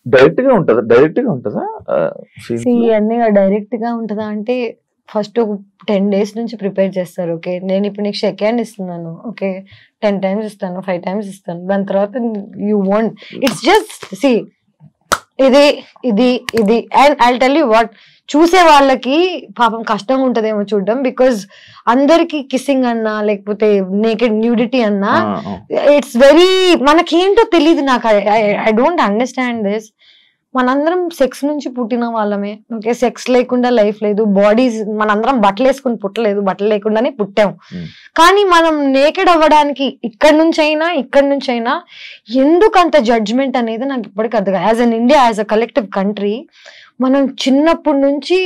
Direct గా ఉంటదా అన్నీ డైరెక్ట్ గా ఉంటదా అంటే ఫస్ట్ ఒక 10 days నుంచి ప్రిపేర్ చేస్తారు. ఓకే నేను ఇప్పుడు నీకు షేక్ హ్యాండ్ ఇస్తున్నాను, ఓకే 10 times ఇస్తాను, 5 times ఇస్తాను, దాని తర్వాత you want it's just see ఇది ఇది ఇది and I tell you what, చూసే వాళ్ళకి పాపం కష్టంగా ఉంటదేమో చూడడం, బికాజ్ అందరికి కిస్సింగ్ అన్నా లేకపోతే నేకెడ్ న్యూడిటీ అన్నా ఇట్స్ వెరీ మనకేంటో తెలియదు. నాకు ఐ డోంట్ అండర్స్టాండ్ దిస్. మనందరం సెక్స్ నుంచి పుట్టిన వాళ్ళమే, ఓకే సెక్స్ లేకుండా లైఫ్ లేదు. బాడీస్ మనందరం బట్టలు వేసుకుని పుట్టలేదు, బట్టలు లేకుండానే పుట్టాం. కానీ మనం నేకెడ్ అవ్వడానికి ఇక్కడ నుంచి అయినా ఎందుకు అంత జడ్జ్మెంట్ అనేది నాకు ఇప్పటికీ అర్థం. As an India, as a collective country, మనం చిన్నప్పటి నుంచి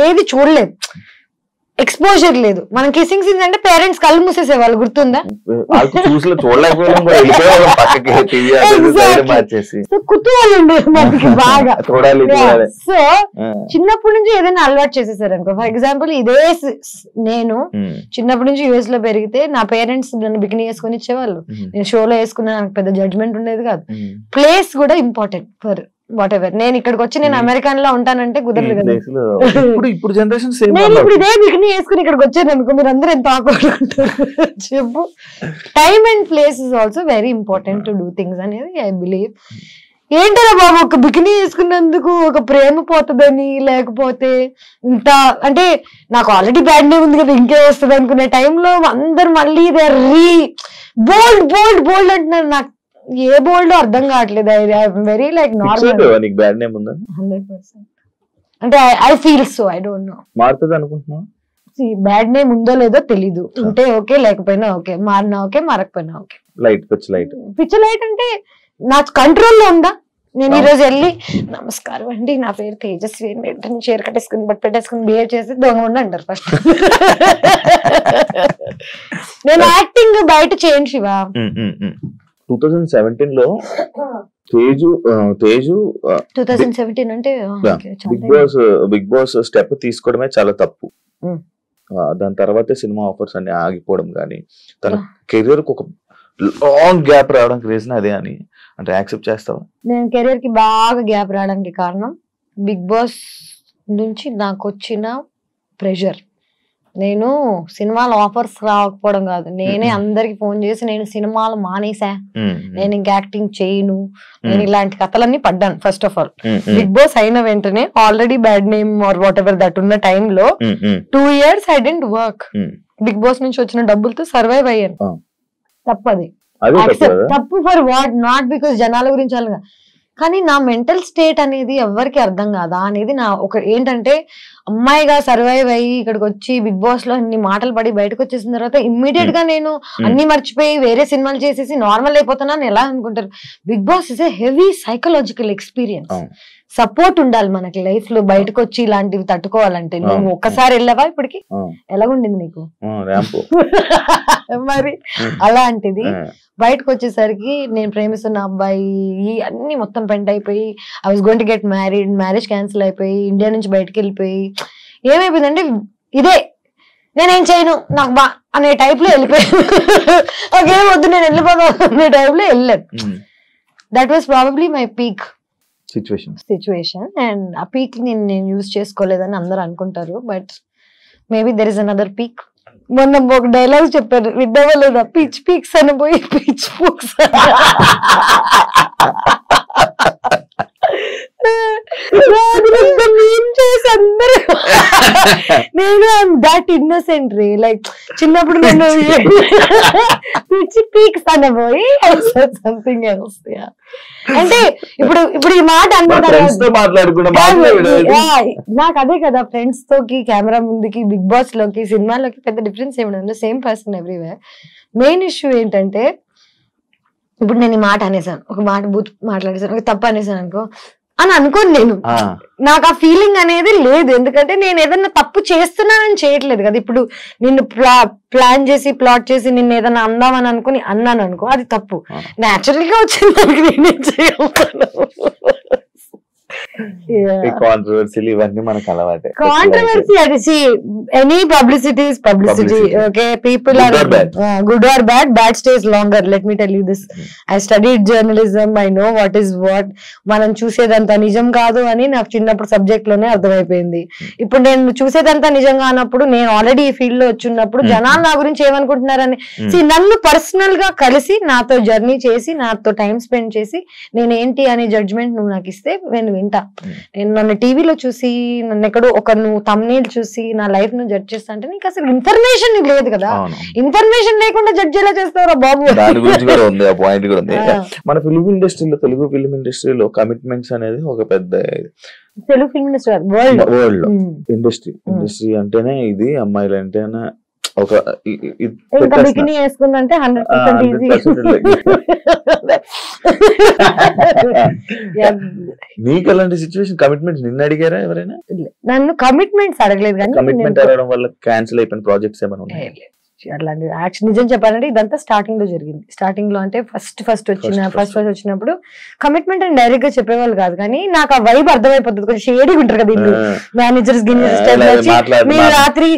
ఏది చూడలేదు, ఎక్స్పోజర్ లేదు. మనం కిసింగ్ సీన్స్ అంటే పేరెంట్స్ కళ్ళు మూసేసేవాళ్ళు, గుర్తుందా? కుతూహలం ఉండేది మనకి బాగా. సో చిన్నప్పటి నుంచి ఏదైనా అలవాటు చేసేసారు అనుకో. ఫర్ ఎగ్జాంపుల్ ఇదే నేను చిన్నప్పటి నుంచి యుఎస్ లో పెరిగితే నా పేరెంట్స్ నన్ను బికినీ వేసుకొని ఇచ్చేవాళ్ళు, నేను షోలో వేసుకున్నా, నాకు పెద్ద జడ్జ్మెంట్ ఉండేది కాదు. ప్లేస్ కూడా ఇంపార్టెంట్ ఫర్ వాట్ ఎవర్. నేను ఇక్కడికి వచ్చి నేను అమెరికన్ లో ఉంటానంటే కుదరదు కదా. ఇప్పుడు జనరేషన్ నేను ఇప్పుడు ఇదే బికినీ వేసుకుని ఇక్కడికి వచ్చాను అనుకో, మీరు అందరూ ఎంత ఆపడుకుంటారు చెప్పు. Time and place is also very important to do things అనేది ఐ బిలీవ్. ఏంటరా బాబు ఒక బికినీ వేసుకున్నందుకు ఒక ప్రేమ పోతుందని, లేకపోతే ఇంత అంటే నాకు ఆల్రెడీ బ్యాడ్ నేమ్ ఉంది కదా ఇంకే వస్తుంది అనుకునే టైంలో అందరు మళ్ళీ దే బోల్డ్ బోల్డ్ బోల్డ్ అంటున్నారు. నాకు ఏ బోల్డ్ అర్థం కావట్లేదు. Very like normal. 100%. అంటే I feel so, I don't know మారుతుంది అనుకుంటున్నా. బ్యాడ్ నేమ్ ఉందో లేదో తెలీదు, ఉంటే ఓకే లేకపోయినా ఓకే, మారినా ఓకే మారకపోయినా ఓకే. పిచ్చి లైట్ అంటే నా కంట్రోల్లో ఉందా? నేను ఈ రోజు వెళ్ళి నమస్కారం అండి నా పేరు తేజస్వి అని వెంటనే చీర కట్టేసుకుని బట్ పెట్టేసుకుని బిహేవ్ చేసి దొంగ ఉండి అంటారు ఫస్ట్. నేను యాక్టింగ్ బయట చేయండి శివ. 2017 లో తేజు 2017 అంటే బిగ్ బాస్ స్టెప్ తీసుకోవడమే చాలా తప్పు. దాని తర్వాత సినిమా ఆఫర్స్ అన్ని ఆగిపోవడం కానీ, తన కెరీర్ కు ఒక లాంగ్ గ్యాప్ రావడానికి రీజన్ అదే అని అంటే యాక్సెప్ట్ చేస్తావా? నేను కెరీర్ కి బాగా గ్యాప్ రావడానికి కారణం బిగ్ బాస్ నుంచి నాకు వచ్చిన ప్రెషర్. నేను సినిమాలు ఆఫర్స్ రాకపోవడం కాదు, నేనే అందరికి ఫోన్ చేసి నేను సినిమాలు మానేసా, నేను ఇంకా యాక్టింగ్ చేయను, నేను ఇలాంటి కథలన్నీ పడ్డాను. First of all Bigg Boss అయిన వెంటనే already bad name or whatever that ఉన్న టైంలో 2 years I didn't work. Bigg Boss నుంచి వచ్చిన డబ్బులతో సర్వైవ్ అయ్యాను. తప్పది, తప్పు ఫర్ వాట్, నాట్ బికాస్ జనాల గురించి అలాగా, కానీ నా మెంటల్ స్టేట్ అనేది ఎవరికి అర్థం కాదా అనేది నా ఒక ఏంటంటే, అమ్మాయిగా సర్వైవ్ అయ్యి ఇక్కడికి వచ్చి బిగ్ బాస్ లో అన్ని మాటలు పడి బయటకు వచ్చేసిన తర్వాత ఇమ్మీడియట్ గా నేను అన్ని మర్చిపోయి వేరే సినిమాలు చేసేసి నార్మల్ అయిపోతున్నాను ఎలా అనుకుంటారు? Bigg Boss is a heavy psychological experience. Support ఉండాలి మనకి లైఫ్ లో, బయటకు వచ్చి ఇలాంటివి తట్టుకోవాలంటే. నువ్వు ఒక్కసారి వెళ్ళావా ఇప్పటికి? ఎలాగుండింది నీకు? మరి అలాంటిది బయటకు వచ్చేసరికి నేను ప్రేమిస్తున్న అబ్బాయి అన్ని మొత్తం పెంట్ అయిపోయి, I was going to get married, marriage cancel అయిపోయి ఇండియా నుంచి బయటకు వెళ్ళిపోయి ఏమైపోయిందంటే ఇదే నేనేం చేయను నాకు బా అనే టైప్ లో వెళ్ళిపోయాను. ఓకేం వద్దు నేను వెళ్ళిపోతాను అనే టైప్ లో వెళ్ళాను. That was probably my peak situation. And ఆ పీక్ నేను యూజ్ చేసుకోలేదని అందరూ అనుకుంటారు, but maybe there is another peak. మొన్న ఒక డైలాగ్ చెప్పారు, విద్దావా లేదా? పిచ్ పీక్స్ అని పోయి పిచ్ పూక్స్. నేను దాట్ ఇన్నోసెంట్ రే, లైక్ చిన్నప్పుడు నేను పిచ్ పీక్స్ అని పోయి సంథింగ్ ఎల్స్. అంటే ఇప్పుడు ఈ మాట నాకు అదే కదా, ఫ్రెండ్స్ తోకి కెమెరా ముందుకి బిగ్ బాస్ లోకి సినిమాలోకి పెద్ద డిఫరెన్స్ ఏమి, same person everywhere. Main issue ఏంటంటే ఇప్పుడు నేను ఈ మాట అనేసాను, ఒక మాట బూత్ మాట్లాడేసాను, ఒక తప్పు అనేసాను అనుకో అని అనుకోను నేను. నాకు ఆ ఫీలింగ్ అనేది లేదు, ఎందుకంటే నేను ఏదన్నా తప్పు చేస్తున్నానని చేయట్లేదు కదా. ఇప్పుడు నిన్ను ప్లాన్ చేసి ప్లాట్ చేసి నిన్ను ఏదన్నా అందామని అనుకుని అన్నాను అనుకో, అది తప్పు. న్యాచురల్ గా వచ్చింది దానికి నేనేం చేయగలను. ఈ కాంట్రవర్సీలు ఇవన్నీ మనకు అలవాటే. కాంట్రవర్సీ అది any publicity is publicity. Okay, people are good or bad stays longer. Let me tell you this, I studied journalism, I know what is what. మనం చూసేదంతా నిజం కాదు అని నాకు చిన్నప్పుడు సబ్జెక్ట్ లోనే అర్థమైపోయింది. ఇప్పుడు నేను చూసేదంతా నిజంగా అన్నప్పుడు, నేను ఆల్రెడీ ఈ ఫీల్డ్ లో వచ్చినప్పుడు జనాలు నా గురించి ఏమనుకుంటున్నారని నన్ను పర్సనల్ గా కలిసి నాతో జర్నీ చేసి నాతో టైం స్పెండ్ చేసి నేను ఏంటి అనే జడ్జ్మెంట్ నువ్వు నాకు ఇస్తే నేను వింటా. నేను నన్ను టీవీలో చూసి నన్ను ఎక్కడో ఒక నువ్వు తమ్నేల్ చూసి నా లైఫ్ ను జడ్జ్ చేస్తా అంటే నీకు అసలు ఇన్ఫర్మేషన్ లేదు కదా. ఇన్ఫర్మేషన్ లేకుండా జడ్జ్ ఎలా చేస్తావురా బాబు. దాని గురించి కూడా ఉంది, ఆ పాయింట్ కూడా ఉంది. మన ఫిల్మ్ ఇండస్ట్రీలో, తెలుగు ఫిల్మ్ ఇండస్ట్రీలో కమిట్మెంట్స్ అనేది ఒక పెద్ద, తెలుగు ఫిల్మ్ ఇండస్ట్రీ వరల్డ్ లో ఇండస్ట్రీ అంటేనే ఇది, అమ్మాయిలు అంటేనే ఒక బికినీ వేసుకుందంటే 100% ఈజీ. నీకు అలాంటి సిచ్యువేషన్ కమిట్మెంట్స్ నిన్ను అడిగారా ఎవరైనా? నన్ను కమిట్మెంట్స్ అడగలేదు, కానీ కమిట్మెంట్ అడగడం వల్ల క్యాన్సిల్ అయిపోయిన ప్రాజెక్ట్స్ ఏమైనా ఉన్నాయి? అట్లాంటి యాక్షన్ నిజం చెప్పాలంటే ఇదంతా స్టార్టింగ్ లో జరిగింది. స్టార్టింగ్ లో అంటే ఫస్ట్ వచ్చినప్పుడు కమిట్మెంట్ అని డైరెక్ట్ గా చెప్పేవాళ్ళు కాదు, కానీ నాకు ఆ వైబ్ అర్థమైపోతుంది. కొంచెం షేడీ ఉంటారు కదా వీళ్ళు, మేనేజర్స్ మీరు రాత్రి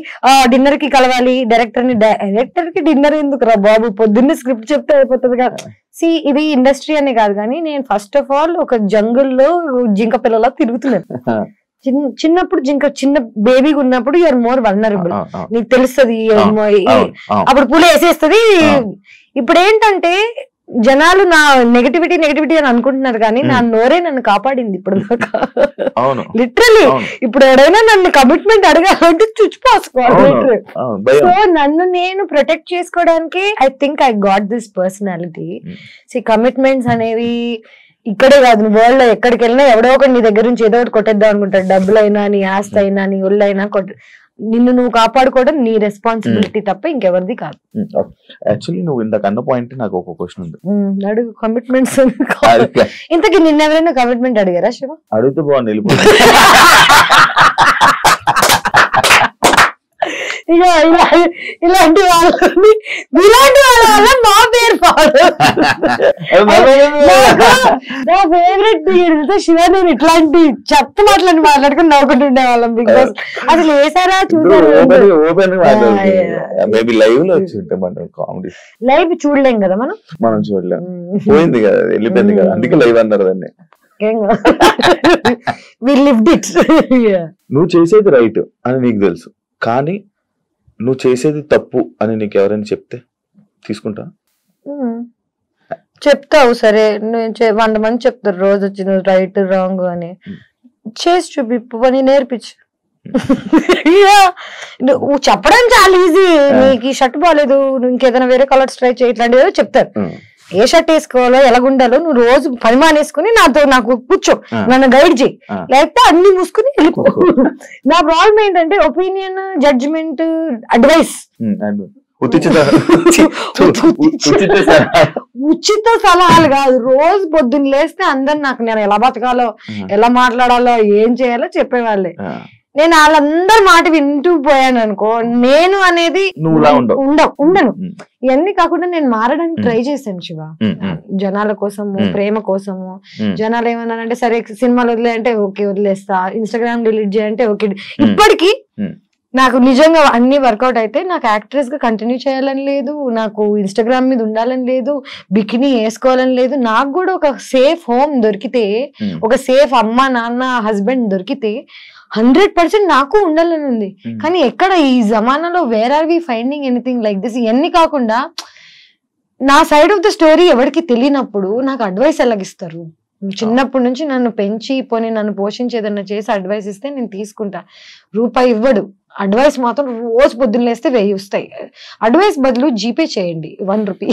డిన్నర్ కి కలవాలి, డైరెక్టర్ కి డిన్నర్ ఎందుకు రా బాబు, పొద్దున్నే స్క్రిప్ట్ చెప్తే అయిపోతుంది కదా. ఇది ఇండస్ట్రీ అనే కాదు, కానీ నేను ఫస్ట్ ఆఫ్ ఆల్ ఒక జంగుల్లో జింక పిల్లలా తిరుగుతున్నాను. చిన్నప్పుడు చిన్న బేబీగా ఉన్నప్పుడు యూఆర్ మోర్ వల్నరబుల్, నీకు తెలుస్తుంది, అప్పుడు పూలు వేసేస్తుంది. ఇప్పుడు ఏంటంటే జనాలు నా నెగటివిటీ అని అనుకుంటున్నారు, కానీ నా నోరే నన్ను కాపాడింది ఇప్పుడు దాకా. లిటరలీ ఇప్పుడు ఎవరైనా నన్ను కమిట్మెంట్ అడగాలంటే చుచ్చిపోసుకోవాలి. సో నన్ను నేను ప్రొటెక్ట్ చేసుకోవడానికి I think I got this personality. Commitments అనేవి ఇక్కడే కాదు, వరల్డ్ లో ఎక్కడికి వెళ్ళినా ఎవడో ఒకటి నీ దగ్గర నుంచి ఏదో ఒకటి కొట్టేద్దాం అనుకుంటాడు. డబ్బులైనా, నీ ఆస్తి అయినా, నీ ఒళ్ళైనా నిన్ను నువ్వు కాపాడుకోవడం నీ రెస్పాన్సిబిలిటీ తప్ప ఇంకెవరిది కాదు. యాక్చువల్లీ నువ్వు ఇందాక అన్న పాయింట్ నాకు ఒక క్వశ్చన్ ఉంది, అడుగు. కమిట్మెంట్స్ ఇంతకీ నిన్న ఎవరైనా కమిట్మెంట్ అడిగారా శివ? అడిగితే బాగుంది. ఇలాంటి వాళ్ళ మా పేరు నా ఫేవరెట్ శివ. నేను ఇట్లాంటి చెత్త మాట్లాడుకుని నవ్వుకుంటుండే వాళ్ళం. బిగ్ బాస్ అసలు వేసారా చూసారు? లైవ్ చూడలేం కదా మనం చూడలేం, పోయింది కదా, వెళ్ళిపోయింది కదా, అందుకే లైవ్ అన్నారు దాన్ని. నువ్వు చేసేది రైట్ అని నీకు తెలుసు, కానీ నువ్వు చేసేది తప్పు అని నీకు ఎవరైనా చెప్తే తీసుకుంటా? చెప్తావు, సరే. 100 మంది చెప్తారు రోజు వచ్చి నువ్వు రైట్ రాంగ్ అని. చేసి చూపి పని నేర్పించు. నువ్వు చెప్పడం చాలా ఈజీ. నీకు ఈ షర్ట్ బాగాలేదు, నువ్వు ఇంకేదైనా వేరే కలర్స్ ట్రై చేయి, ఇట్లాంటివి చెప్తారు. ఏ షర్ట్ వేసుకోవాలో, ఎలాగుండాలో నువ్వు రోజు పని మానేసుకుని నాకు కూర్చో, నన్ను గైడ్ చేయి, లేకపోతే అన్ని మూసుకుని వెళ్ళిపో. నా ప్రాబ్లం ఏంటంటే ఒపీనియన్, జడ్జిమెంట్, అడ్వైస్, ఉచిత సలహాలు కాదు. రోజు పొద్దున్న లేస్తే అందరు నాకు నేను ఎలా బతకాలో, ఎలా మాట్లాడాలో, ఏం చేయాలో చెప్పేవాళ్ళే. నేను వాళ్ళందరి మాట వింటూ పోయాను అనుకో, నేను అనేది ఉండను. ఇవన్నీ కాకుండా నేను మారడానికి ట్రై చేశాను శివ, జనాల కోసము, ప్రేమ కోసము. జనాలు ఏమన్నారంటే సరే సినిమాలు వదిలే అంటే ఓకే వదిలేస్తా, ఇన్స్టాగ్రామ్ డిలీట్ చేయంటే ఓకే. ఇప్పటికీ నాకు నిజంగా అన్ని వర్కౌట్ అయితే నాకు యాక్ట్రెస్ గా కంటిన్యూ చేయాలని లేదు, నాకు ఇన్స్టాగ్రామ్ మీద ఉండాలని లేదు, బికినీ వేసుకోవాలని లేదు. నాకు కూడా ఒక సేఫ్ హోమ్ దొరికితే, ఒక సేఫ్ అమ్మ నాన్న హస్బెండ్ దొరికితే 100% నాకు ఉండాలని ఉంది. కానీ ఎక్కడ ఈ జమానాలో where are we finding anything like this? ఇవన్నీ కాకుండా నా సైడ్ ఆఫ్ ద స్టోరీ ఎవరికి తెలియనప్పుడు నాకు అడ్వైస్ ఎలాగిస్తారు? చిన్నప్పటి నుంచి నన్ను పెంచి పోనీ నన్ను పోషించి ఏదన్నా చేసి అడ్వైస్ ఇస్తే నేను తీసుకుంటా. రూపాయి ఇవ్వడు, అడ్వైస్ మాత్రం రోజు పొద్దున్న లేస్తే 1000 వస్తాయి. అడ్వైస్ బదులు జీపే చేయండి 1 రూపీ.